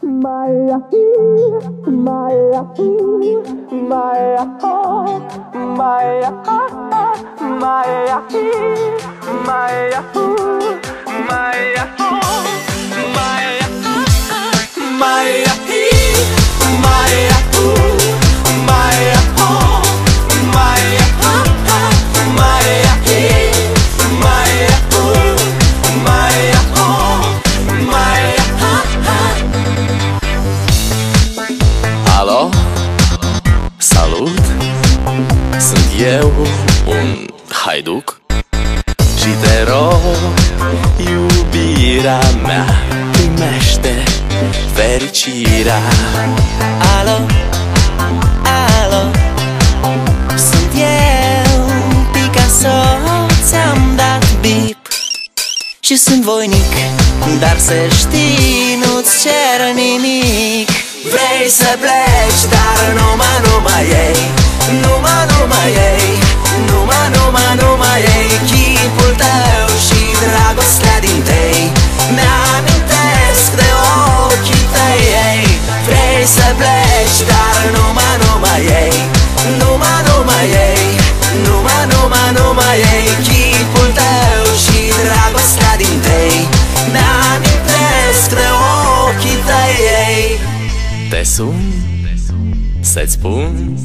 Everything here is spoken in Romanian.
Maya, Maya, Maya, Maya, Maya, Maya, Maya, Alo, salut, sunt eu, un haiduc și te rog, iubirea mea, primește fericirea. Alo, alo, sunt eu, Picasso, ți-am dat bip și sunt voinic, dar să știi, nu-ți cer nimic. Vrei să pleci, dar numai ei, numai ei, numai ei, chipul tău și dragostea din tei mi-amintesc de ochii tăi, ei. Vrei să pleci, dar numai ei, numai ei, numai ei, chipul tău și dragostea din tei mi-amintesc de ochii tăi, ei. Te sun să-ți spun